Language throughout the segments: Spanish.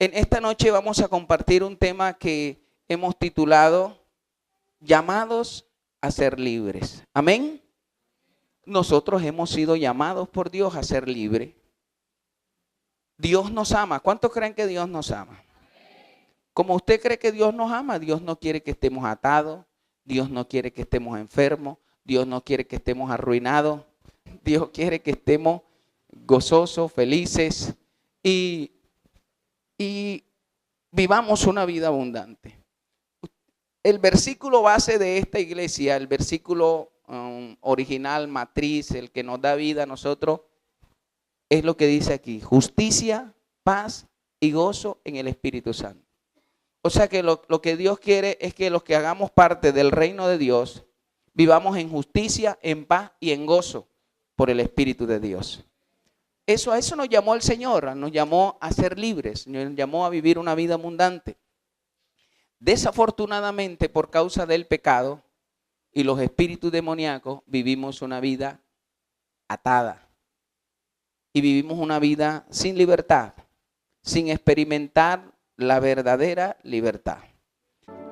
En esta noche vamos a compartir un tema que hemos titulado Llamados a ser libres. Amén. Nosotros hemos sido llamados por Dios a ser libres. Dios nos ama. ¿Cuántos creen que Dios nos ama? Como usted cree que Dios nos ama, Dios no quiere que estemos atados, Dios no quiere que estemos enfermos, Dios no quiere que estemos arruinados, Dios quiere que estemos gozosos, felices y vivamos una vida abundante. El versículo base de esta iglesia, el versículo original, matriz, el que nos da vida a nosotros, es lo que dice aquí: justicia, paz y gozo en el Espíritu Santo. O sea que lo que Dios quiere es que los que hagamos parte del reino de Dios vivamos en justicia, en paz y en gozo por el Espíritu de Dios. A eso nos llamó el Señor, nos llamó a ser libres, nos llamó a vivir una vida abundante. Desafortunadamente, por causa del pecado y los espíritus demoníacos, vivimos una vida atada y vivimos una vida sin libertad, sin experimentar la verdadera libertad.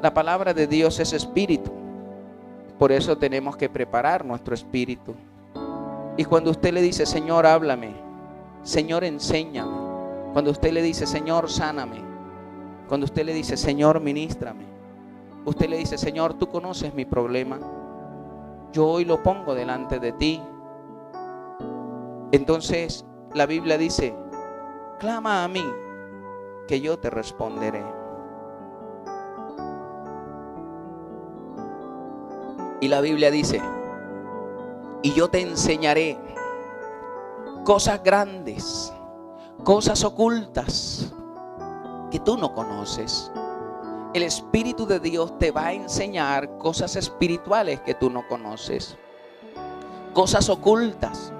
La palabra de Dios es espíritu, por eso tenemos que preparar nuestro espíritu. Y cuando usted le dice: Señor, háblame, Señor, enséñame, cuando usted le dice: Señor, sáname, cuando usted le dice: Señor, ministrame, usted le dice: Señor, tú conoces mi problema, yo hoy lo pongo delante de ti. Entonces la Biblia dice: clama a mí, que yo te responderé. Y la Biblia dice: y yo te enseñaré cosas grandes, cosas ocultas que tú no conoces. El Espíritu de Dios te va a enseñar cosas espirituales que tú no conoces, cosas ocultas,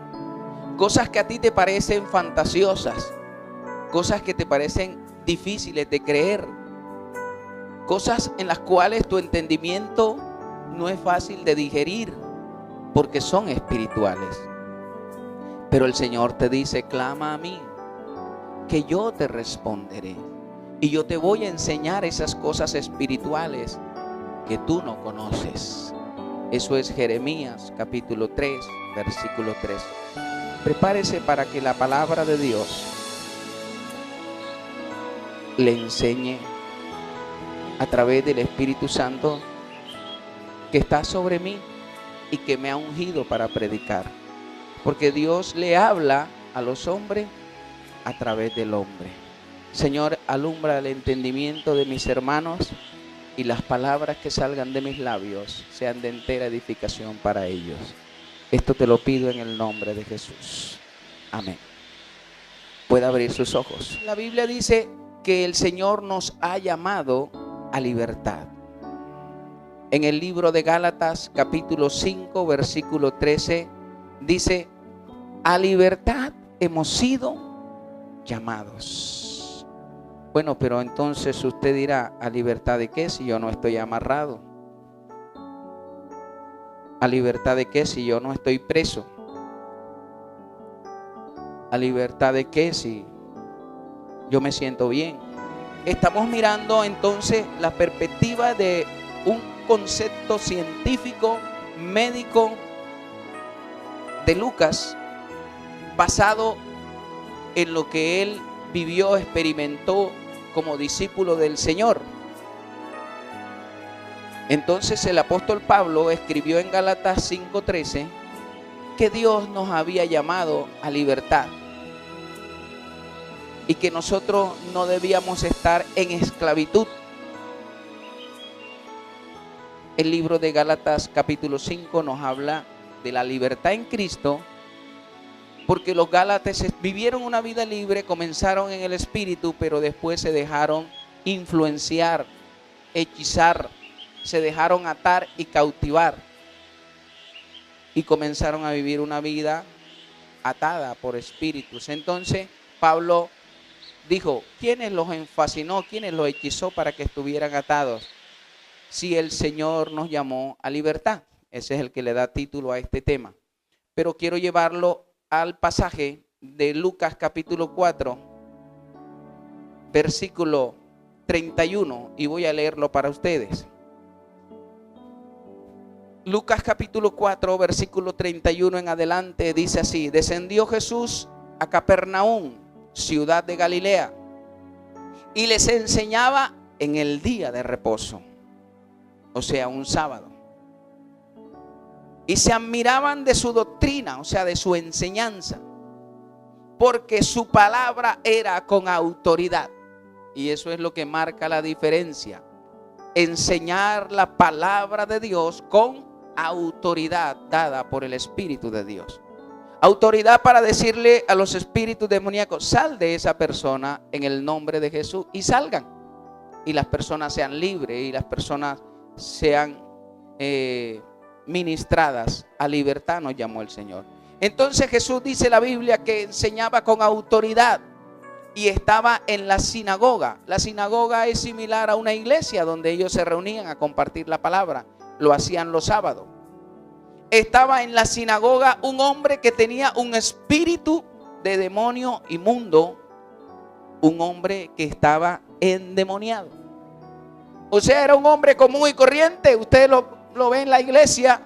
cosas que a ti te parecen fantasiosas, cosas que te parecen difíciles de creer, cosas en las cuales tu entendimiento no es fácil de digerir porque son espirituales. Pero el Señor te dice: clama a mí, que yo te responderé. Y yo te voy a enseñar esas cosas espirituales que tú no conoces. Eso es Jeremías capítulo 3, versículo 3. Prepárese para que la palabra de Dios le enseñe a través del Espíritu Santo que está sobre mí y que me ha ungido para predicar. Porque Dios le habla a los hombres a través del hombre. Señor, alumbra el entendimiento de mis hermanos y las palabras que salgan de mis labios sean de entera edificación para ellos. Esto te lo pido en el nombre de Jesús. Amén. Puede abrir sus ojos. La Biblia dice que el Señor nos ha llamado a libertad. En el libro de Gálatas capítulo 5 versículo 13 dice: a libertad hemos sido llamados. Bueno, pero entonces usted dirá: ¿a libertad de qué si yo no estoy amarrado? ¿A libertad de qué si yo no estoy preso? ¿A libertad de qué si yo me siento bien? Estamos mirando entonces la perspectiva de un concepto científico, médico de Lucas, basado en lo que él vivió, experimentó como discípulo del Señor. Entonces el apóstol Pablo escribió en Gálatas 5:13 que Dios nos había llamado a libertad y que nosotros no debíamos estar en esclavitud. El libro de Gálatas capítulo 5 nos habla de la libertad en Cristo, porque los gálatas vivieron una vida libre, comenzaron en el espíritu, pero después se dejaron influenciar, hechizar, se dejaron atar y cautivar y comenzaron a vivir una vida atada por espíritus. Entonces Pablo dijo: ¿quiénes los fascinó? ¿Quiénes los hechizó para que estuvieran atados? Si el Señor nos llamó a libertad. Ese es el que le da título a este tema. Pero quiero llevarlo al pasaje de Lucas capítulo 4, versículo 31, y voy a leerlo para ustedes. Lucas capítulo 4, versículo 31 en adelante, dice así: descendió Jesús a Capernaum, ciudad de Galilea, y les enseñaba en el día de reposo, o sea, un sábado. Y se admiraban de su doctrina, o sea, de su enseñanza, porque su palabra era con autoridad. Y eso es lo que marca la diferencia: enseñar la palabra de Dios con autoridad dada por el Espíritu de Dios. Autoridad para decirle a los espíritus demoníacos: sal de esa persona en el nombre de Jesús, y salgan. Y las personas sean libres y las personas sean ministradas a libertad, nos llamó el Señor. Entonces Jesús, dice la Biblia, que enseñaba con autoridad y estaba en la sinagoga. La sinagoga es similar a una iglesia donde ellos se reunían a compartir la palabra. Lo hacían los sábados. Estaba en la sinagoga un hombre que tenía un espíritu de demonio inmundo, un hombre que estaba endemoniado. O sea, era un hombre común y corriente. Usted lo ve en la iglesia.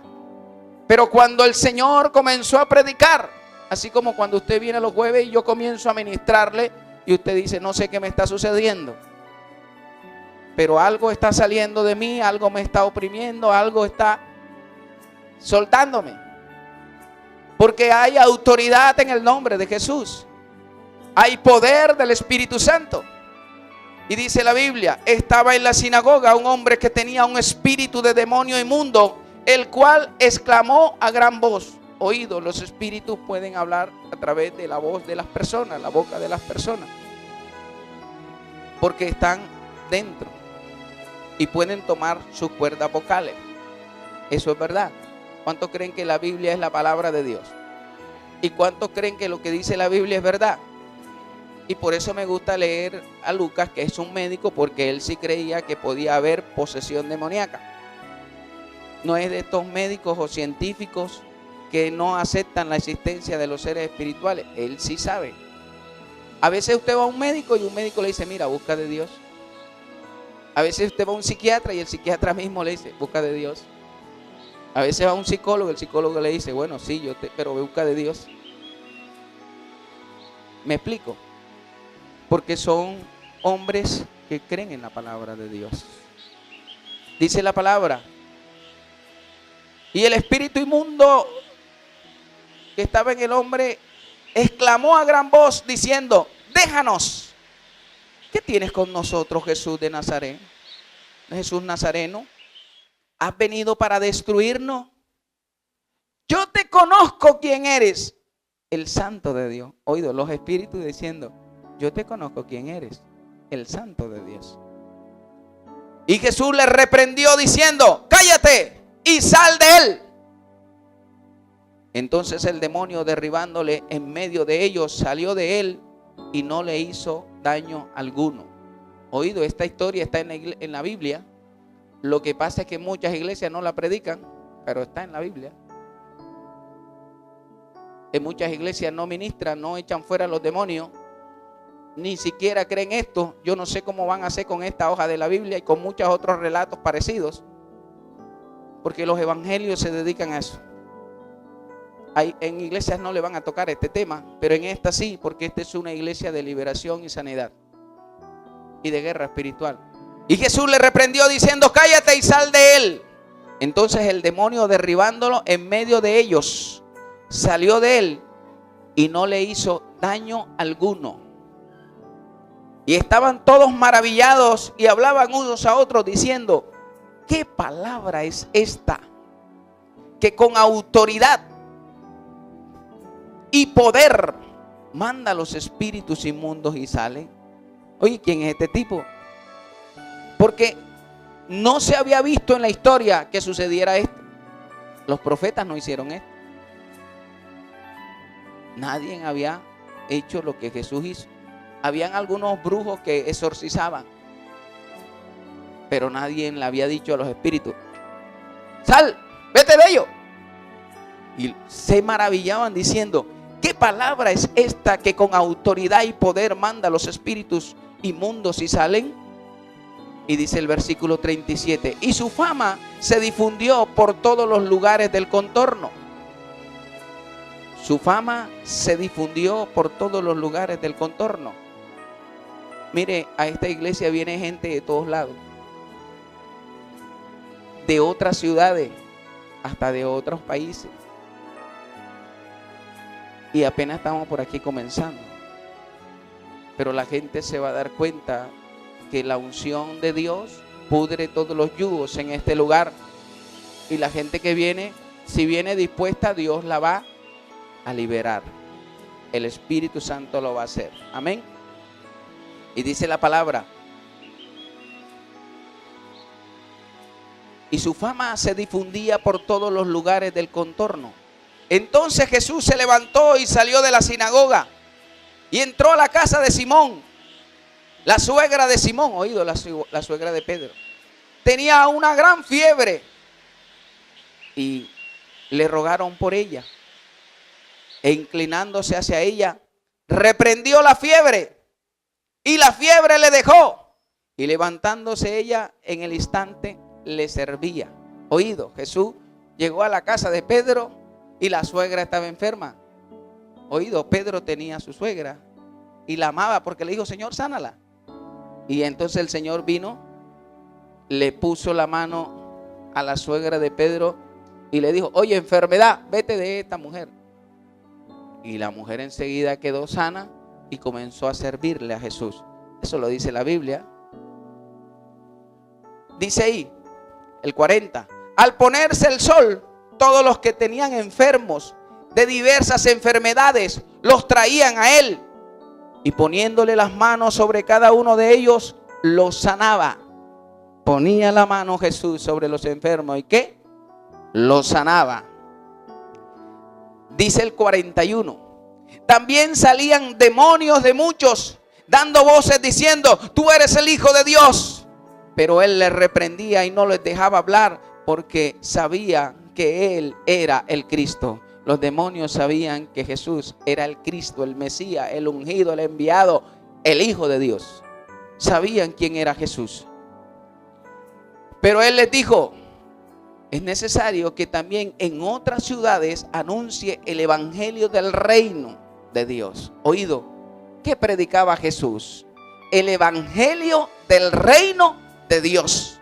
Pero cuando el Señor comenzó a predicar, así como cuando usted viene los jueves y yo comienzo a ministrarle y usted dice: no sé qué me está sucediendo, pero algo está saliendo de mí, algo me está oprimiendo, algo está soltándome. Porque hay autoridad en el nombre de Jesús. Hay poder del Espíritu Santo. Y dice la Biblia: estaba en la sinagoga un hombre que tenía un espíritu de demonio inmundo, el cual exclamó a gran voz. Oído, los espíritus pueden hablar a través de la voz de las personas, la boca de las personas, porque están dentro y pueden tomar sus cuerdas vocales. Eso es verdad. ¿Cuántos creen que la Biblia es la palabra de Dios? ¿Y cuántos creen que lo que dice la Biblia es verdad? Y por eso me gusta leer a Lucas, que es un médico, porque él sí creía que podía haber posesión demoníaca. No es de estos médicos o científicos que no aceptan la existencia de los seres espirituales. Él sí sabe. A veces usted va a un médico y un médico le dice: mira, busca de Dios. A veces usted va a un psiquiatra y el psiquiatra mismo le dice: busca de Dios. A veces va a un psicólogo y el psicólogo le dice: bueno, sí, pero busca de Dios. ¿Me explico? Porque son hombres que creen en la palabra de Dios. Dice la palabra: y el espíritu inmundo que estaba en el hombre exclamó a gran voz diciendo: déjanos. ¿Qué tienes con nosotros, Jesús de Nazaret? Jesús Nazareno, ¿has venido para destruirnos? Yo te conozco quién eres, el Santo de Dios. Oído, los espíritus diciendo: yo te conozco quién eres, el Santo de Dios. Y Jesús le reprendió diciendo: cállate y sal de él. Entonces el demonio, derribándole en medio de ellos, salió de él y no le hizo daño alguno. Oído, esta historia está en la Biblia. Lo que pasa es que muchas iglesias no la predican, pero está en la Biblia. En muchas iglesias no ministran, no echan fuera a los demonios, ni siquiera creen esto. Yo no sé cómo van a hacer con esta hoja de la Biblia y con muchos otros relatos parecidos, porque los evangelios se dedican a eso. En iglesias no le van a tocar este tema, pero en esta sí, porque esta es una iglesia de liberación y sanidad y de guerra espiritual. Y Jesús le reprendió diciendo: cállate y sal de él. Entonces el demonio, derribándolo en medio de ellos, salió de él y no le hizo daño alguno. Y estaban todos maravillados y hablaban unos a otros diciendo: ¿qué palabra es esta que con autoridad y poder manda a los espíritus inmundos y salen? Oye, ¿quién es este tipo? Porque no se había visto en la historia que sucediera esto. Los profetas no hicieron esto. Nadie había hecho lo que Jesús hizo. Habían algunos brujos que exorcizaban, pero nadie le había dicho a los espíritus: sal, vete de ellos. Y se maravillaban diciendo: ¿qué palabra es esta que con autoridad y poder manda a los espíritus inmundos y salen. Y dice el versículo 37, y su fama se difundió por todos los lugares del contorno. Su fama se difundió por todos los lugares del contorno. Mire, a esta iglesia viene gente de todos lados, de otras ciudades, hasta de otros países. Y apenas estamos por aquí comenzando. Pero la gente se va a dar cuenta que la unción de Dios pudre todos los yugos en este lugar. Y la gente que viene, si viene dispuesta, Dios la va a liberar. El Espíritu Santo lo va a hacer. Amén. Y dice la palabra, y su fama se difundía por todos los lugares del contorno. Entonces Jesús se levantó y salió de la sinagoga y entró a la casa de Simón, la suegra de Simón, oído, la suegra de Pedro. Tenía una gran fiebre y le rogaron por ella. E inclinándose hacia ella, reprendió la fiebre y la fiebre le dejó. Y levantándose ella en el instante le servía. Oído, Jesús llegó a la casa de Pedro y la suegra estaba enferma. Oído, Pedro tenía a su suegra y la amaba porque le dijo, Señor, sánala. Y entonces el Señor vino, le puso la mano a la suegra de Pedro y le dijo, oye, enfermedad, vete de esta mujer. Y la mujer enseguida quedó sana y comenzó a servirle a Jesús. Eso lo dice la Biblia. Dice ahí, el 40, al ponerse el sol, todos los que tenían enfermos de diversas enfermedades los traían a él. Y poniéndole las manos sobre cada uno de ellos, los sanaba. Ponía la mano Jesús sobre los enfermos. ¿Y qué? Los sanaba. Dice el 41. También salían demonios de muchos, dando voces diciendo, tú eres el Hijo de Dios. Pero él les reprendía y no les dejaba hablar porque sabía que él era el Cristo. Los demonios sabían que Jesús era el Cristo, el Mesías, el ungido, el enviado, el Hijo de Dios. Sabían quién era Jesús. Pero él les dijo, es necesario que también en otras ciudades anuncie el evangelio del reino de Dios. Oído, ¿qué predicaba Jesús? El evangelio del reino de Dios.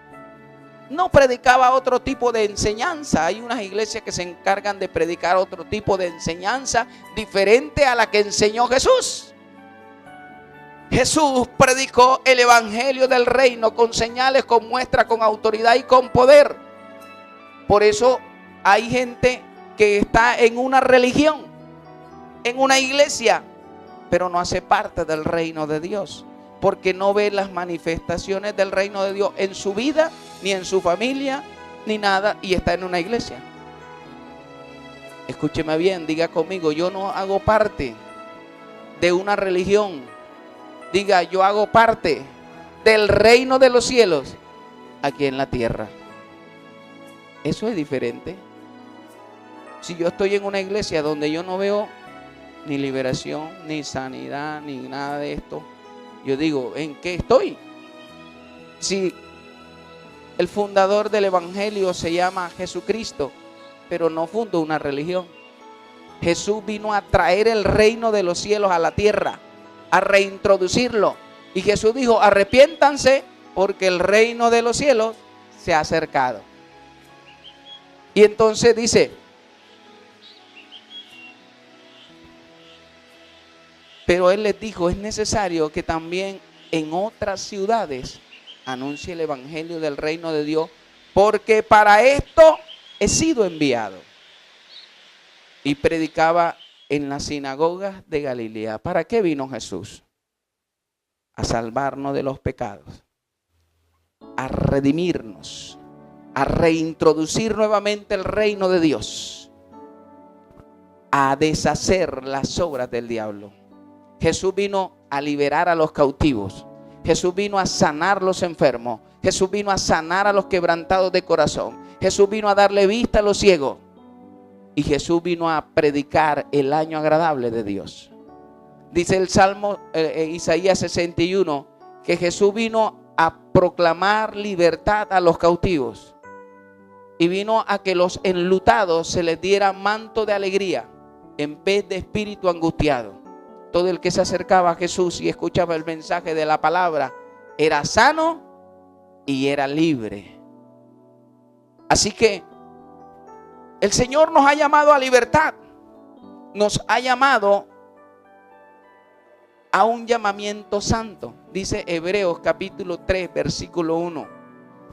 No predicaba otro tipo de enseñanza. Hay unas iglesias que se encargan de predicar otro tipo de enseñanza diferente a la que enseñó Jesús. Jesús predicó el evangelio del reino con señales, con muestras, con autoridad y con poder. Por eso hay gente que está en una religión, en una iglesia, pero no hace parte del reino de Dios, porque no ve las manifestaciones del reino de Dios en su vida, ni en su familia, ni nada, y está en una iglesia. Escúcheme bien, diga conmigo, yo no hago parte de una religión. Diga, yo hago parte del reino de los cielos aquí en la tierra. Eso es diferente. Si yo estoy en una iglesia donde yo no veo ni liberación, ni sanidad, ni nada de esto, yo digo, ¿en qué estoy? Si el fundador del evangelio se llama Jesucristo, pero no fundó una religión. Jesús vino a traer el reino de los cielos a la tierra, a reintroducirlo. Y Jesús dijo, arrepiéntanse porque el reino de los cielos se ha acercado. Y entonces dice, pero él les dijo, es necesario que también en otras ciudades anuncie el evangelio del reino de Dios, porque para esto he sido enviado. Y predicaba en las sinagogas de Galilea. ¿Para qué vino Jesús? A salvarnos de los pecados, a redimirnos, a reintroducir nuevamente el reino de Dios, a deshacer las obras del diablo. Jesús vino a liberar a los cautivos. Jesús vino a sanar los enfermos. Jesús vino a sanar a los quebrantados de corazón. Jesús vino a darle vista a los ciegos. Y Jesús vino a predicar el año agradable de Dios. Dice el Salmo Isaías 61, que Jesús vino a proclamar libertad a los cautivos y vino a que los enlutados se les diera manto de alegría en vez de espíritu angustiado. Todo el que se acercaba a Jesús y escuchaba el mensaje de la palabra era sano y era libre. Así que el Señor nos ha llamado a libertad, nos ha llamado a un llamamiento santo. Dice Hebreos capítulo 3 versículo 1.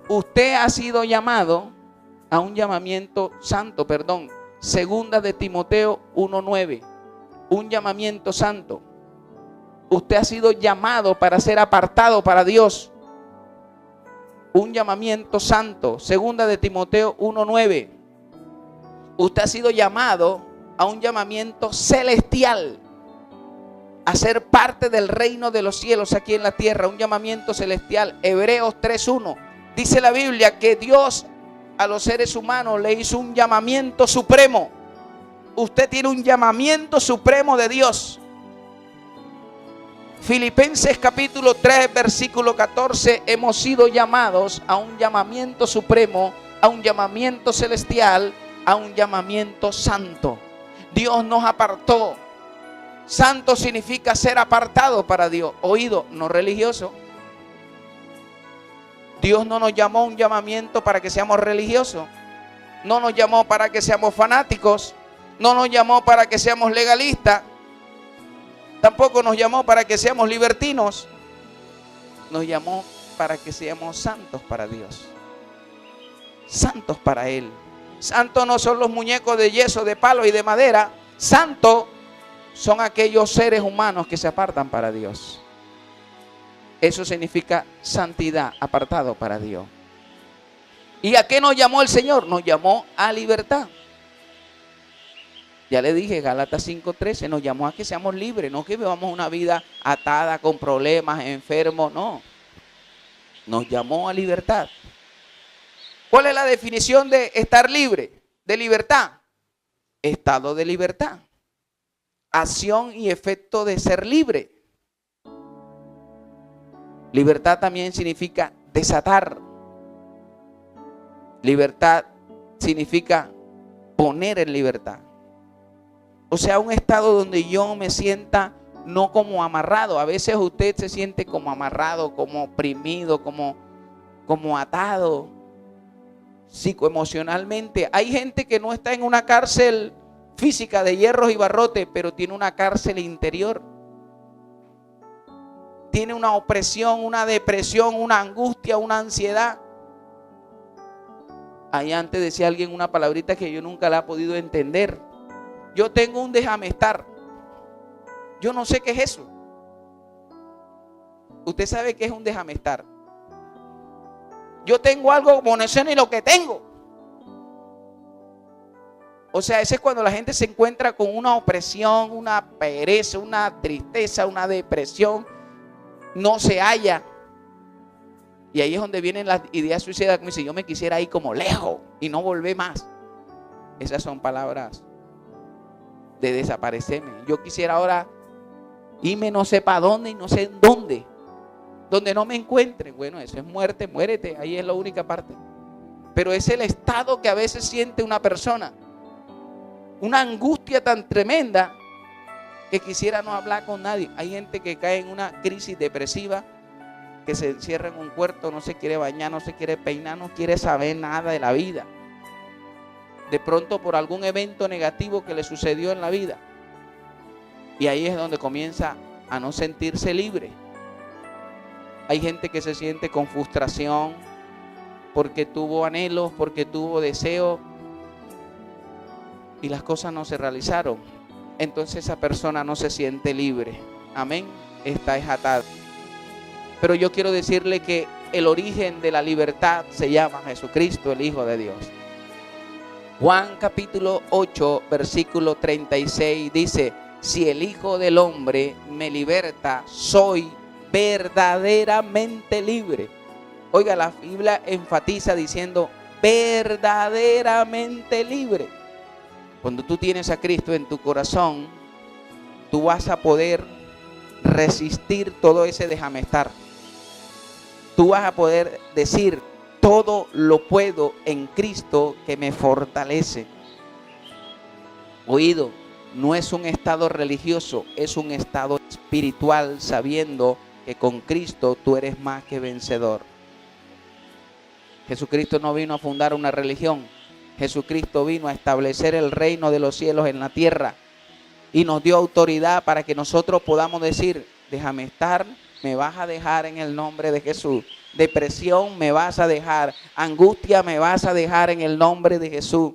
Usted ha sido llamado a un llamamiento santo, Segunda de Timoteo 1:9. Un llamamiento santo. Usted ha sido llamado para ser apartado para Dios. Un llamamiento santo. Segunda de Timoteo 1:9. Usted ha sido llamado a un llamamiento celestial, a ser parte del reino de los cielos aquí en la tierra, un llamamiento celestial. Hebreos 3:1. Dice la Biblia que Dios a los seres humanos le hizo un llamamiento supremo. Usted tiene un llamamiento supremo de Dios. Filipenses capítulo 3 versículo 14. Hemos sido llamados a un llamamiento supremo, a un llamamiento celestial, a un llamamiento santo. Dios nos apartó. Santo significa ser apartado para Dios. Oído, no religioso. Dios no nos llamó a un llamamiento para que seamos religiosos. No nos llamó para que seamos fanáticos. No nos llamó para que seamos legalistas. Tampoco nos llamó para que seamos libertinos. Nos llamó para que seamos santos para Dios. Santos para Él. Santos no son los muñecos de yeso, de palo y de madera. Santos son aquellos seres humanos que se apartan para Dios. Eso significa santidad, apartado para Dios. ¿Y a qué nos llamó el Señor? Nos llamó a libertad. Ya le dije, Gálatas 5:13, nos llamó a que seamos libres, no que vivamos una vida atada con problemas, enfermos, no. Nos llamó a libertad. ¿Cuál es la definición de estar libre? De libertad. Estado de libertad. Acción y efecto de ser libre. Libertad también significa desatar. Libertad significa poner en libertad. O sea, un estado donde yo me sienta no como amarrado. A veces usted se siente como amarrado, como oprimido, como atado psicoemocionalmente. Hay gente que no está en una cárcel física de hierros y barrotes, pero tiene una cárcel interior. Tiene una opresión, una depresión, una angustia, una ansiedad. Ahí antes decía alguien una palabrita que yo nunca la he podido entender. Yo tengo un déjame estar. Yo no sé qué es eso. Usted sabe qué es un déjame estar. Yo tengo algo como no sé ni lo que tengo. O sea, ese es cuando la gente se encuentra con una opresión, una pereza, una tristeza, una depresión. No se halla. Y ahí es donde vienen las ideas suicidas. Como dice, yo me quisiera ir como lejos y no volver más. Esas son palabras de desaparecerme. Yo quisiera ahora irme no sé para dónde y no sé en dónde. Donde no me encuentren. Bueno, eso es muerte, muérete. Ahí es la única parte. Pero es el estado que a veces siente una persona. Una angustia tan tremenda que quisiera no hablar con nadie. Hay gente que cae en una crisis depresiva, que se encierra en un cuarto, no se quiere bañar, no se quiere peinar, no quiere saber nada de la vida. De pronto por algún evento negativo que le sucedió en la vida. Y ahí es donde comienza a no sentirse libre. Hay gente que se siente con frustración porque tuvo anhelos, porque tuvo deseos y las cosas no se realizaron. Entonces esa persona no se siente libre. Amén. Está atada. Pero yo quiero decirle que el origen de la libertad se llama Jesucristo, el Hijo de Dios. Juan capítulo 8, versículo 36 dice: si el Hijo del Hombre me liberta, soy verdaderamente libre. Oiga, la Biblia enfatiza diciendo verdaderamente libre. Cuando tú tienes a Cristo en tu corazón, tú vas a poder resistir todo ese déjame estar. tú vas a poder decir: todo lo puedo en Cristo que me fortalece. Oído, no es un estado religioso, es un estado espiritual, sabiendo que con Cristo tú eres más que vencedor. Jesucristo no vino a fundar una religión. Jesucristo vino a establecer el reino de los cielos en la tierra y nos dio autoridad para que nosotros podamos decir: déjame estar, me vas a dejar en el nombre de Jesús. Depresión me vas a dejar, angustia me vas a dejar en el nombre de Jesús.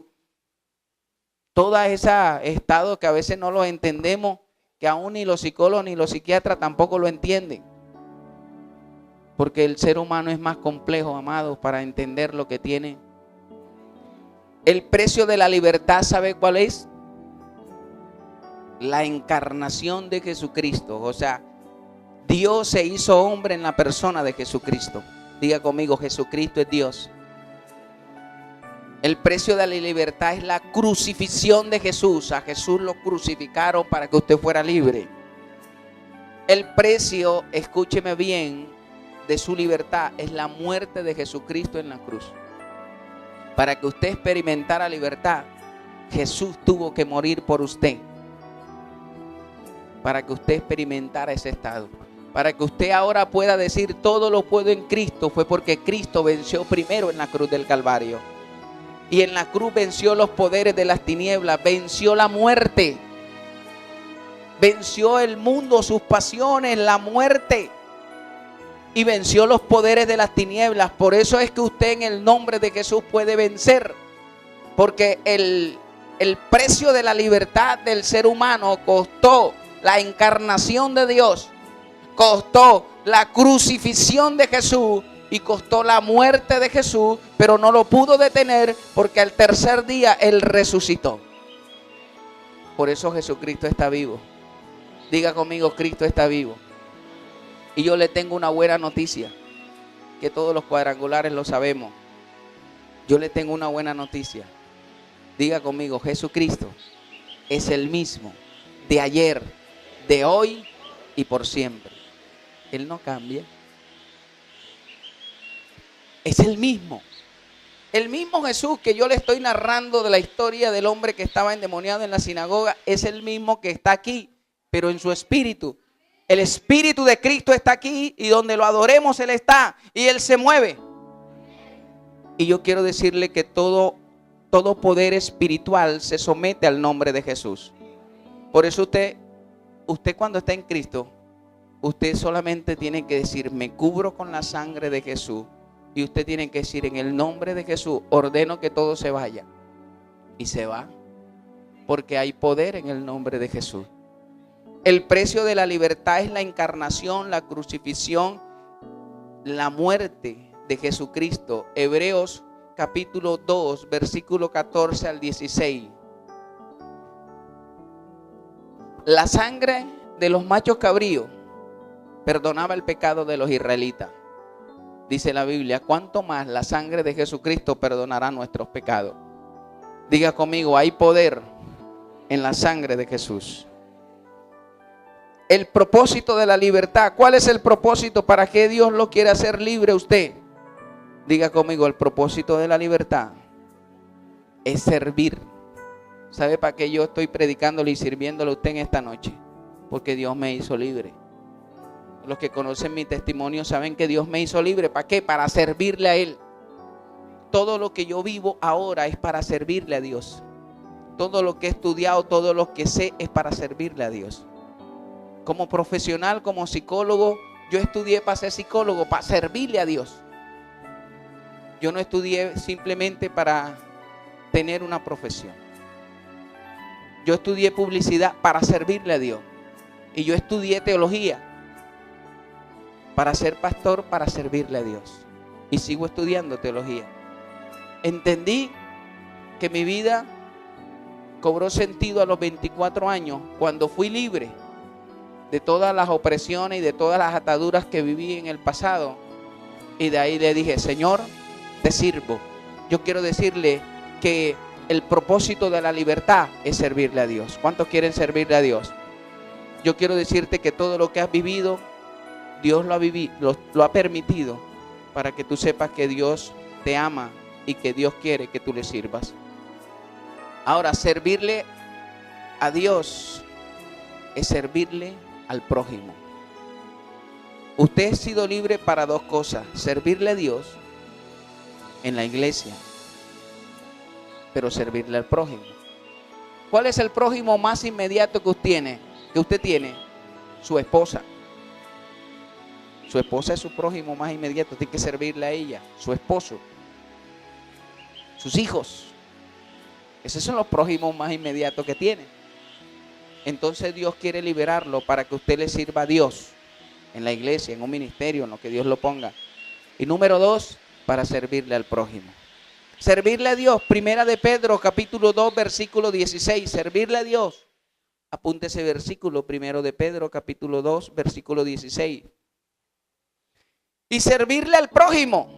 Todo ese estado que a veces no lo entendemos, que aún ni los psicólogos ni los psiquiatras tampoco lo entienden. Porque el ser humano es más complejo, amados, para entender lo que tiene. El precio de la libertad, ¿sabe cuál es? La encarnación de Jesucristo. O sea, Dios se hizo hombre en la persona de Jesucristo. Diga conmigo: Jesucristo es Dios. El precio de la libertad es la crucifixión de Jesús. A Jesús lo crucificaron para que usted fuera libre. El precio, escúcheme bien, de su libertad es la muerte de Jesucristo en la cruz. Para que usted experimentara libertad, Jesús tuvo que morir por usted. Para que usted experimentara ese estado. Para que usted ahora pueda decir: todo lo puedo en Cristo, fue porque Cristo venció primero en la cruz del Calvario. Y en la cruz venció los poderes de las tinieblas, venció la muerte, venció el mundo, sus pasiones, la muerte, y venció los poderes de las tinieblas. Por eso es que usted en el nombre de Jesús puede vencer, porque el precio de la libertad del ser humano costó la encarnación de Dios, costó la crucifixión de Jesús y costó la muerte de Jesús, pero no lo pudo detener porque al tercer día Él resucitó. Por eso Jesucristo está vivo. Diga conmigo: Cristo está vivo. Y yo le tengo una buena noticia, que todos los cuadrangulares lo sabemos. Yo le tengo una buena noticia. Diga conmigo: Jesucristo es el mismo de ayer, de hoy y por siempre. Él no cambia. Es el mismo. El mismo Jesús que yo le estoy narrando de la historia del hombre que estaba endemoniado en la sinagoga, es el mismo que está aquí, pero en su espíritu. El espíritu de Cristo está aquí y donde lo adoremos Él está y Él se mueve. Y yo quiero decirle que todo poder espiritual se somete al nombre de Jesús. Por eso usted cuando está en Cristo, usted solamente tiene que decir: me cubro con la sangre de Jesús. Y usted tiene que decir: en el nombre de Jesús ordeno que todo se vaya. Y se va. Porque hay poder en el nombre de Jesús. El precio de la libertad es la encarnación, la crucifixión, la muerte de Jesucristo. Hebreos capítulo 2, versículo 14 al 16. La sangre de los machos cabríos perdonaba el pecado de los israelitas. Dice la Biblia: ¿cuánto más la sangre de Jesucristo perdonará nuestros pecados? Diga conmigo: hay poder en la sangre de Jesús. El propósito de la libertad. ¿Cuál es el propósito? ¿Para qué Dios lo quiere hacer libre a usted? Diga conmigo: el propósito de la libertad es servir. ¿Sabe para qué yo estoy predicándole y sirviéndole a usted en esta noche? Porque Dios me hizo libre. Los que conocen mi testimonio saben que Dios me hizo libre. ¿Para qué? Para servirle a Él. Todo lo que yo vivo ahora es para servirle a Dios. Todo lo que he estudiado, todo lo que sé es para servirle a Dios. Como profesional, como psicólogo, yo estudié para ser psicólogo, para servirle a Dios. Yo no estudié simplemente para tener una profesión. Yo estudié publicidad para servirle a Dios. Y yo estudié teología para ser pastor, para servirle a Dios. Y sigo estudiando teología. Entendí que mi vida cobró sentido a los 24 años, cuando fui libre de todas las opresiones y de todas las ataduras que viví en el pasado. Y de ahí le dije: Señor, te sirvo. Yo quiero decirle que el propósito de la libertad es servirle a Dios. ¿Cuántos quieren servirle a Dios? Yo quiero decirte que todo lo que has vivido, Dios lo ha permitido para que tú sepas que Dios te ama y que Dios quiere que tú le sirvas. Ahora, servirle a Dios es servirle al prójimo. Usted ha sido libre para dos cosas: servirle a Dios en la iglesia, pero servirle al prójimo. ¿Cuál es el prójimo más inmediato que usted tiene? Su esposa. Su esposa es su prójimo más inmediato. Tiene que servirle a ella. Su esposo. Sus hijos. Esos son los prójimos más inmediatos que tiene. Entonces Dios quiere liberarlo para que usted le sirva a Dios en la iglesia, en un ministerio, en lo que Dios lo ponga. Y número 2, para servirle al prójimo. Servirle a Dios, Primera de Pedro, capítulo 2, versículo 16. Servirle a Dios. Apunte ese versículo, Primero de Pedro, capítulo 2, versículo 16. Y servirle al prójimo.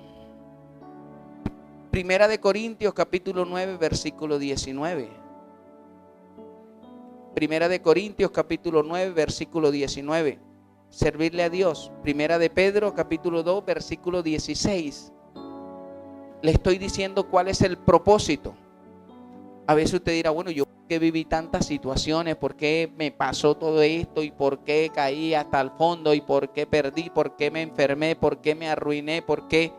Primera de Corintios, capítulo 9, versículo 19. Primera de Corintios, capítulo 9, versículo 19. Servirle a Dios. Primera de Pedro, capítulo 2, versículo 16. Le estoy diciendo cuál es el propósito. A veces usted dirá, bueno, yo que viví tantas situaciones, ¿por qué me pasó todo esto? ¿Y por qué caí hasta el fondo? ¿Y por qué perdí? ¿Por qué me enfermé? ¿Por qué me arruiné? ¿Por qué?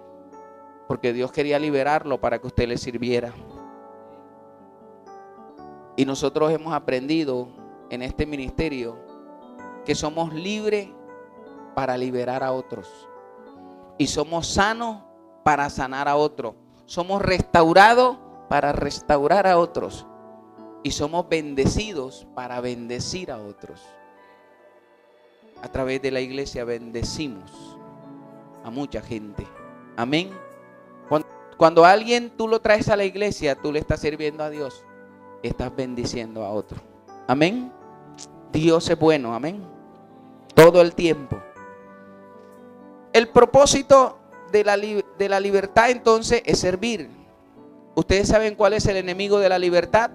Porque Dios quería liberarlo para que usted le sirviera. Y nosotros hemos aprendido en este ministerio que somos libres para liberar a otros. Y somos sanos para sanar a otros. Somos restaurados para restaurar a otros. Y somos bendecidos para bendecir a otros. A través de la iglesia bendecimos a mucha gente. Amén. Cuando a alguien tú lo traes a la iglesia, tú le estás sirviendo a Dios. Estás bendiciendo a otro. Amén. Dios es bueno. Amén. Todo el tiempo. El propósito de la libertad entonces es servir. ¿Ustedes saben cuál es el enemigo de la libertad?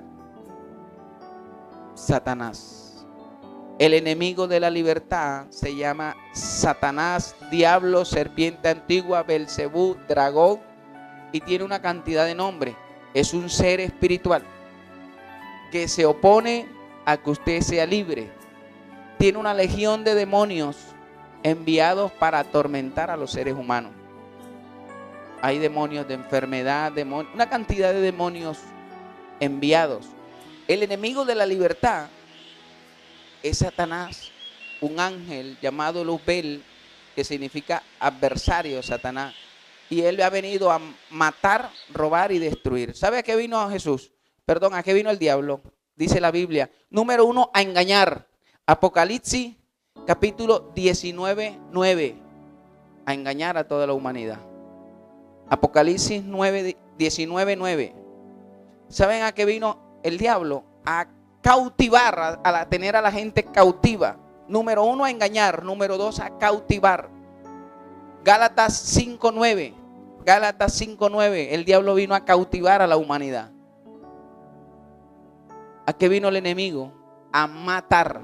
Satanás. El enemigo de la libertad se llama Satanás, diablo, serpiente antigua, Belcebú, dragón, y tiene una cantidad de nombres. Es un ser espiritual que se opone a que usted sea libre. Tiene una legión de demonios enviados para atormentar a los seres humanos. Hay demonios de enfermedad, una cantidad de demonios enviados. El enemigo de la libertad es Satanás, un ángel llamado Luzbel, que significa adversario, Satanás. Y él ha venido a matar, robar y destruir. ¿Sabe a qué vino Jesús? Perdón, ¿a qué vino el diablo? Dice la Biblia. Número 1, a engañar. Apocalipsis, capítulo 19, 9. A engañar a toda la humanidad. Apocalipsis 19, 9. ¿Saben a qué vino el diablo? A cautivar, a tener a la gente cautiva. Número 1, a engañar. Número 2, a cautivar. Gálatas 5:9. Gálatas 5:9. El diablo vino a cautivar a la humanidad. ¿A qué vino el enemigo? A matar.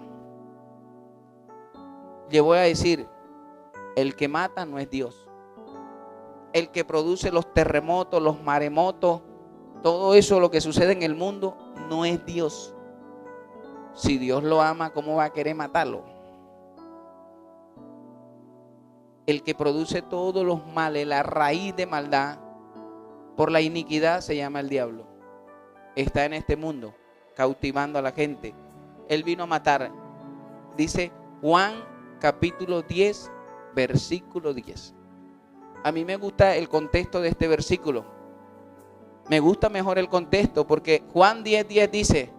Le voy a decir, el que mata no es Dios. El que produce los terremotos, los maremotos, todo eso, lo que sucede en el mundo, no es Dios. Si Dios lo ama, ¿cómo va a querer matarlo? El que produce todos los males, la raíz de maldad, por la iniquidad, se llama el diablo. Está en este mundo, cautivando a la gente. Él vino a matar. Dice Juan capítulo 10, versículo 10. A mí me gusta el contexto de este versículo. Me gusta mejor el contexto porque Juan 10:10 dice: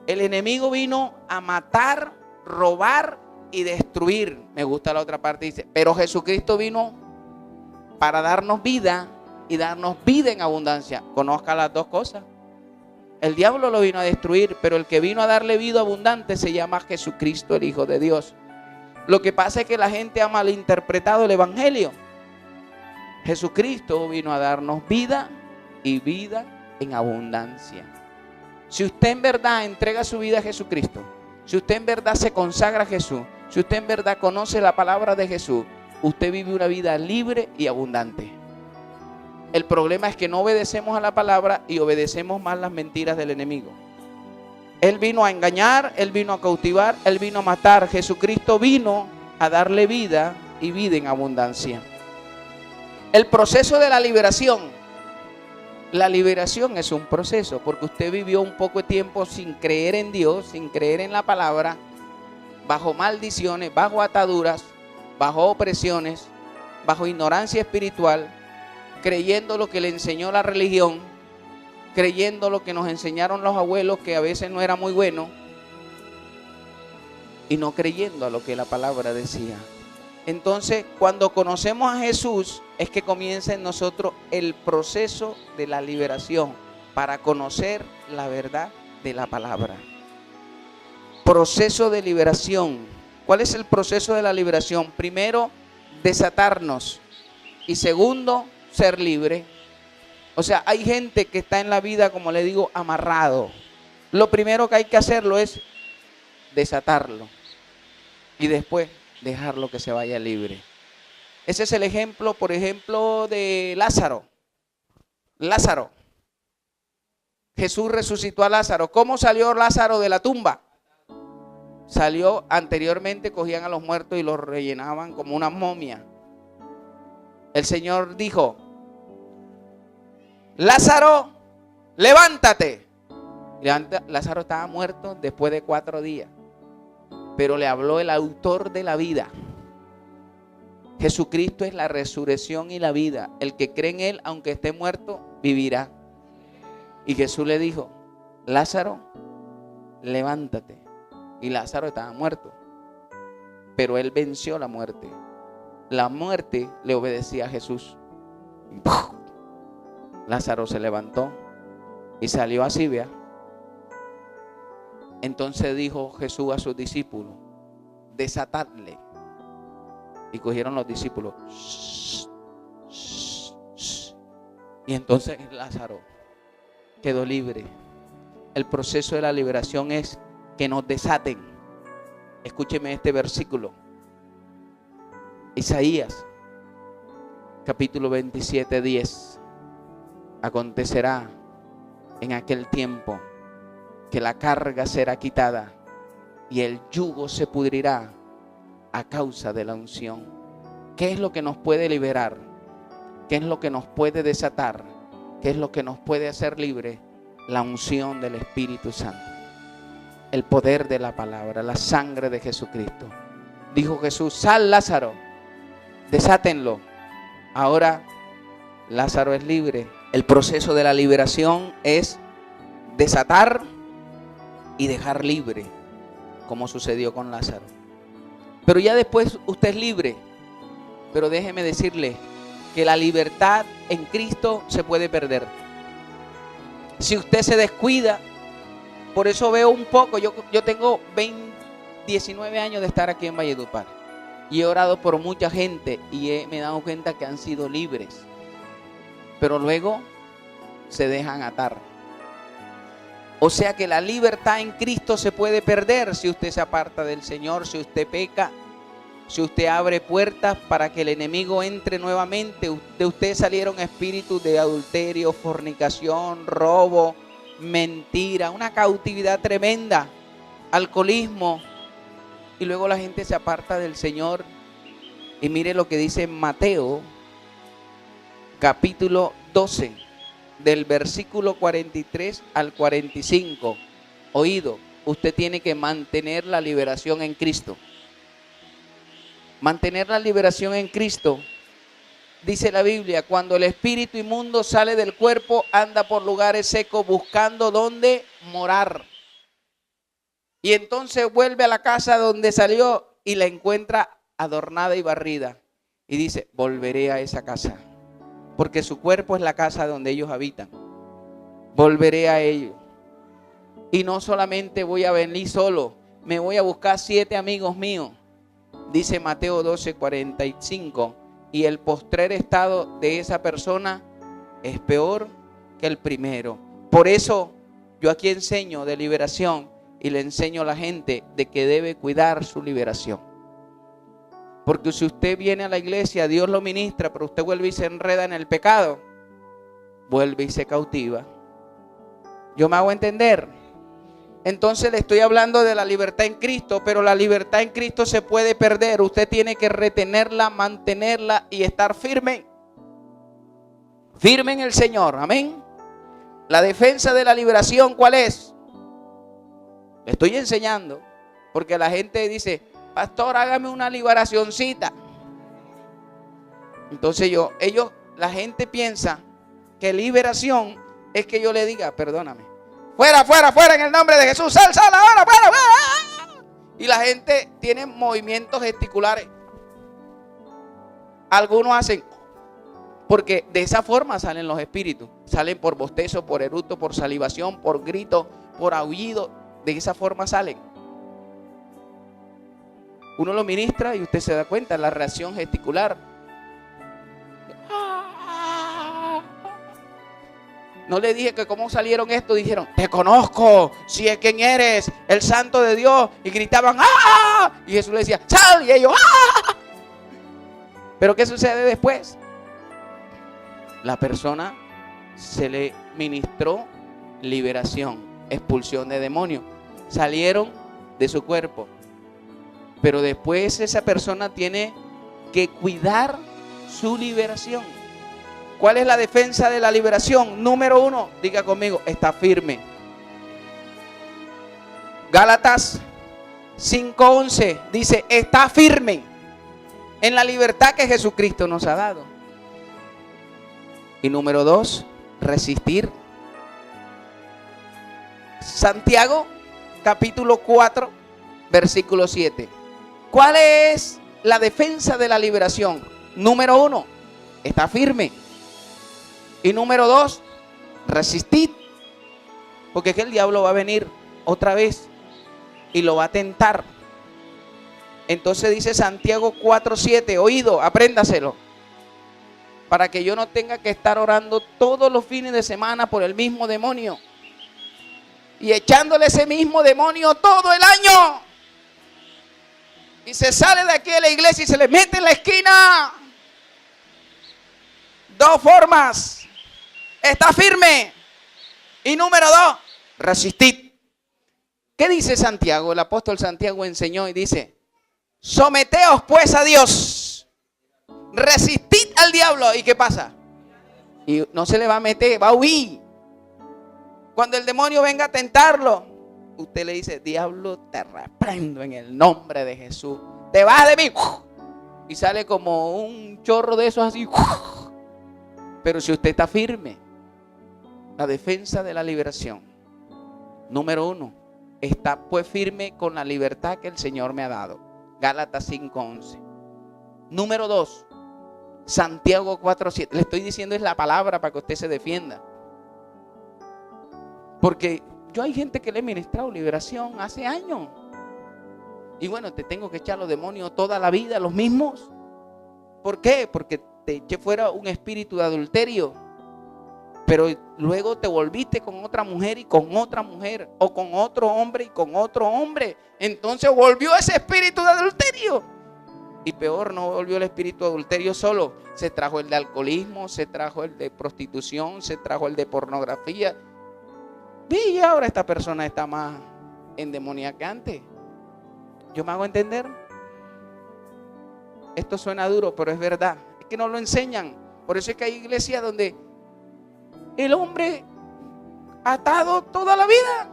el enemigo vino a matar, robar y destruir. Me gusta la otra parte, dice, pero Jesucristo vino para darnos vida y darnos vida en abundancia. Conozca las dos cosas. El diablo lo vino a destruir, pero el que vino a darle vida abundante se llama Jesucristo, el Hijo de Dios. Lo que pasa es que la gente ha malinterpretado el evangelio. Jesucristo vino a darnos vida y vida en abundancia. Si usted en verdad entrega su vida a Jesucristo, si usted en verdad se consagra a Jesús, si usted en verdad conoce la palabra de Jesús, usted vive una vida libre y abundante. El problema es que no obedecemos a la palabra y obedecemos más las mentiras del enemigo. Él vino a engañar, Él vino a cautivar, Él vino a matar. Jesucristo vino a darle vida y vida en abundancia. El proceso de la liberación. La liberación es un proceso porque usted vivió un poco de tiempo sin creer en Dios, sin creer en la palabra, bajo maldiciones, bajo ataduras, bajo opresiones, bajo ignorancia espiritual, creyendo lo que le enseñó la religión, creyendo lo que nos enseñaron los abuelos, que a veces no era muy bueno, y no creyendo a lo que la palabra decía. Entonces, cuando conocemos a Jesús, es que comienza en nosotros el proceso de la liberación para conocer la verdad de la palabra. Proceso de liberación. ¿Cuál es el proceso de la liberación? Primero, desatarnos. Y segundo, ser libre. O sea, hay gente que está en la vida, como le digo, amarrado. Lo primero que hay que hacerlo es desatarlo. Y después dejarlo que se vaya libre. Ese es el ejemplo, por ejemplo, de Lázaro. Lázaro. Jesús resucitó a Lázaro. ¿Cómo salió Lázaro de la tumba? Salió anteriormente, cogían a los muertos y los rellenaban como una momia. El Señor dijo: Lázaro, levántate. Lázaro estaba muerto después de 4 días. Pero le habló el autor de la vida. Jesucristo es la resurrección y la vida. El que cree en Él, aunque esté muerto, vivirá. Y Jesús le dijo: Lázaro, levántate. Y Lázaro estaba muerto. Pero él venció la muerte. La muerte le obedecía a Jesús. ¡Puf! Lázaro se levantó y salió así, vea. Entonces dijo Jesús a sus discípulos: desatadle. Y cogieron los discípulos. Shh, shh, shh. Y entonces Lázaro quedó libre. El proceso de la liberación es que nos desaten. Escúcheme este versículo. Isaías, capítulo 27, 10. Acontecerá en aquel tiempo que la carga será quitada y el yugo se pudrirá a causa de la unción. ¿Qué es lo que nos puede liberar? ¿Qué es lo que nos puede desatar? ¿Qué es lo que nos puede hacer libre? La unción del Espíritu Santo. El poder de la palabra, la sangre de Jesucristo. Dijo Jesús: sal, Lázaro, desátenlo. Ahora Lázaro es libre. El proceso de la liberación es desatar y dejar libre, como sucedió con Lázaro. Pero ya después usted es libre. Pero déjeme decirle que la libertad en Cristo se puede perder. Si usted se descuida, por eso veo un poco, yo tengo 19 años de estar aquí en Valledupar y he orado por mucha gente y me he dado cuenta que han sido libres, pero luego se dejan atar. O sea que la libertad en Cristo se puede perder si usted se aparta del Señor, si usted peca, si usted abre puertas para que el enemigo entre nuevamente. De usted salieron espíritus de adulterio, fornicación, robo, mentira, una cautividad tremenda, alcoholismo, y luego la gente se aparta del Señor. Y mire lo que dice Mateo capítulo 12 del versículo 43 al 45. Oído, usted tiene que mantener la liberación en Cristo. Mantener la liberación en Cristo. Dice la Biblia: cuando el espíritu inmundo sale del cuerpo, anda por lugares secos buscando dónde morar. Y entonces vuelve a la casa donde salió y la encuentra adornada y barrida. Y dice: volveré a esa casa, porque su cuerpo es la casa donde ellos habitan. Volveré a ellos. Y no solamente voy a venir solo, me voy a buscar 7 amigos míos. Dice Mateo 12:45. Y el postrer estado de esa persona es peor que el primero. Por eso yo aquí enseño de liberación y le enseño a la gente de que debe cuidar su liberación. Porque si usted viene a la iglesia, Dios lo ministra, pero usted vuelve y se enreda en el pecado, vuelve y se cautiva. ¿Yo me hago entender? Entonces le estoy hablando de la libertad en Cristo, pero la libertad en Cristo se puede perder. Usted tiene que retenerla, mantenerla y estar firme. Firme en el Señor, amén. La defensa de la liberación, ¿cuál es? Le estoy enseñando, porque la gente dice, pastor, hágame una liberacioncita. Entonces la gente piensa que liberación es que yo le diga, perdóname, fuera, fuera, fuera en el nombre de Jesús, sal, sal ahora, fuera, fuera. Y la gente tiene movimientos gesticulares. Algunos hacen, porque de esa forma salen los espíritus. Salen por bostezo, por eructo, por salivación, por grito, por aullido. De esa forma salen. Uno lo ministra y usted se da cuenta, la reacción gesticular. No le dije que cómo salieron esto. Dijeron, te conozco, si es quien eres, el santo de Dios. Y gritaban, ¡ah! Y Jesús le decía, sal. Y ellos, ¡ah! Pero ¿qué sucede después? La persona se le ministró liberación, expulsión de demonios. Salieron de su cuerpo. Pero después esa persona tiene que cuidar su liberación. ¿Cuál es la defensa de la liberación? Número 1, diga conmigo, está firme. Gálatas 5:11 dice, está firme en la libertad que Jesucristo nos ha dado. Y número 2, resistir. Santiago capítulo 4, versículo 7. ¿Cuál es la defensa de la liberación? Número 1, está firme. Y número 2, resistid. Porque es que el diablo va a venir otra vez y lo va a tentar. Entonces dice Santiago 4:7, oído, apréndaselo. Para que yo no tenga que estar orando todos los fines de semana por el mismo demonio. Y echándole ese mismo demonio todo el año. Y se sale de aquí de la iglesia y se le mete en la esquina. 2 formas. Está firme. Y número 2, resistid. ¿Qué dice Santiago? El apóstol Santiago enseñó y dice, someteos pues a Dios. Resistid al diablo. ¿Y qué pasa? Y no se le va a meter, va a huir. Cuando el demonio venga a tentarlo, usted le dice, diablo, te reprendo en el nombre de Jesús. Te vas de mí. Y sale como un chorro de esos así. Pero si usted está firme, la defensa de la liberación. Número 1, está pues firme con la libertad que el Señor me ha dado. Gálatas 5:11. Número 2, Santiago 4:7. Le estoy diciendo es la palabra para que usted se defienda. Porque yo hay gente que le he ministrado liberación hace años. Y bueno, te tengo que echar los demonios toda la vida, los mismos. ¿Por qué? Porque te eché fuera un espíritu de adulterio. Pero luego te volviste con otra mujer y con otra mujer. O con otro hombre y con otro hombre. Entonces volvió ese espíritu de adulterio. Y peor, no volvió el espíritu de adulterio solo. Se trajo el de alcoholismo, se trajo el de prostitución, se trajo el de pornografía. Y ahora esta persona está más endemoniada que antes. ¿Yo me hago entender? Esto suena duro, pero es verdad. Es que no lo enseñan. Por eso es que hay iglesias donde el hombre atado toda la vida.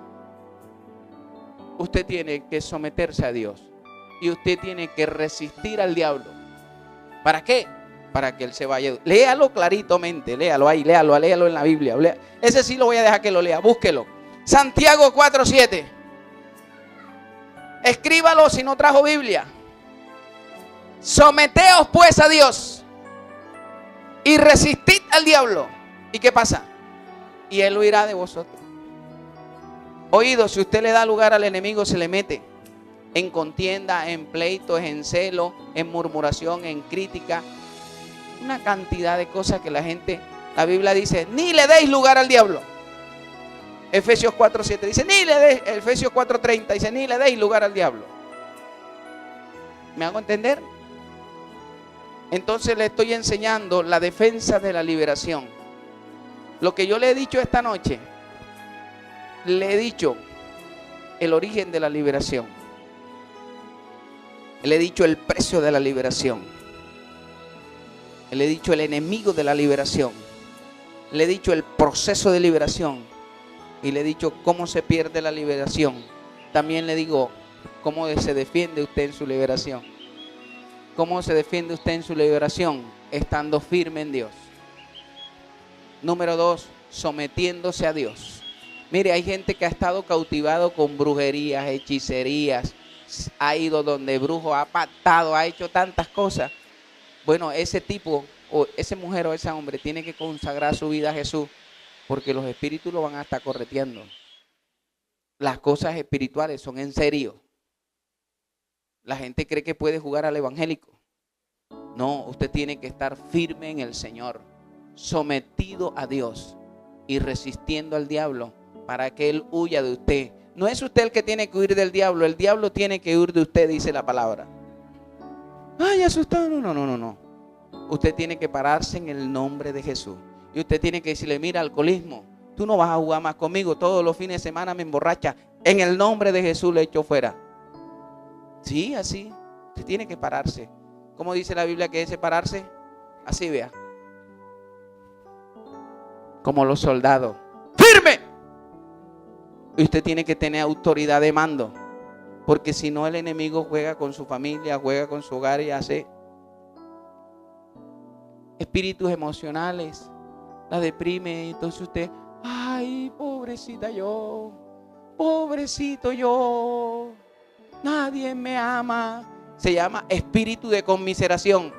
Usted tiene que someterse a Dios. Y usted tiene que resistir al diablo. ¿Para qué? Para que él se vaya. Léalo claritamente, léalo ahí, léalo en la Biblia. Ese sí lo voy a dejar que lo lea, búsquelo. Santiago 4:7. Escríbalo si no trajo Biblia. Someteos pues a Dios y resistid al diablo. ¿Y qué pasa? Y él huirá de vosotros. Oído, si usted le da lugar al enemigo, se le mete en contienda, en pleitos, en celo, en murmuración, en crítica. Una cantidad de cosas que la Biblia dice, ni le deis lugar al diablo. Efesios 4:7 dice, Efesios 4:30 dice, ni le deis lugar al diablo. ¿Me hago entender? Entonces le estoy enseñando la defensa de la liberación. Lo que yo le he dicho esta noche, le he dicho el origen de la liberación. Le he dicho el precio de la liberación. Le he dicho el enemigo de la liberación. Le he dicho el proceso de liberación. Y le he dicho cómo se pierde la liberación. También le digo cómo se defiende usted en su liberación. ¿Cómo se defiende usted en su liberación? Estando firme en Dios. Número 2, sometiéndose a Dios. Mire, hay gente que ha estado cautivado con brujerías, hechicerías, ha ido donde brujo, ha pactado, ha hecho tantas cosas. Bueno, ese tipo, o esa mujer o ese hombre tiene que consagrar su vida a Jesús, porque los espíritus lo van a estar correteando. Las cosas espirituales son en serio. La gente cree que puede jugar al evangélico. No, usted tiene que estar firme en el Señor, sometido a Dios y resistiendo al diablo para que Él huya de usted. No es usted el que tiene que huir del diablo, el diablo tiene que huir de usted, dice la palabra. Ay, asustado, no. Usted tiene que pararse en el nombre de Jesús. Y usted tiene que decirle, mira, alcoholismo, tú no vas a jugar más conmigo, todos los fines de semana me emborracha. En el nombre de Jesús le echo fuera. Sí, así. Usted tiene que pararse. ¿Cómo dice la Biblia que es separarse? Así, vea. Como los soldados. ¡Firme! Y usted tiene que tener autoridad de mando. Porque si no, el enemigo juega con su familia, juega con su hogar y hace espíritus emocionales. La deprime. Entonces usted, ay, pobrecita yo. Pobrecito yo. Nadie me ama. Se llama espíritu de conmiseración.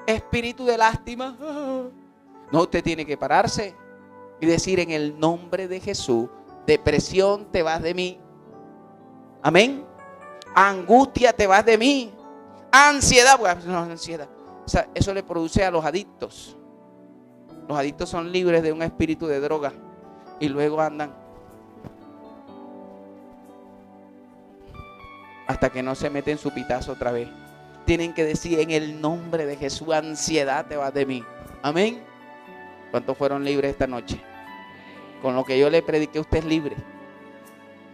Espíritu de lástima. No, usted tiene que pararse y decir en el nombre de Jesús, depresión, te vas de mí. Amén. Angustia, te vas de mí. Ansiedad, no, ansiedad. O sea, eso le produce a los adictos. Los adictos son libres de un espíritu de droga y luego andan hasta que no se meten su pitazo otra vez. Tienen que decir en el nombre de Jesús, ansiedad, te vas de mí. Amén. ¿Cuántos fueron libres esta noche? Con lo que yo le prediqué, usted es libre.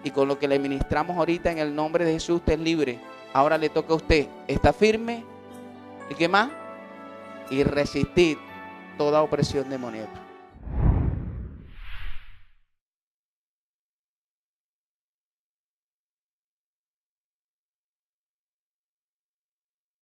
Y con lo que le ministramos ahorita en el nombre de Jesús, usted es libre. Ahora le toca a usted, está firme. ¿Y qué más? Y resistir toda opresión demoníaca.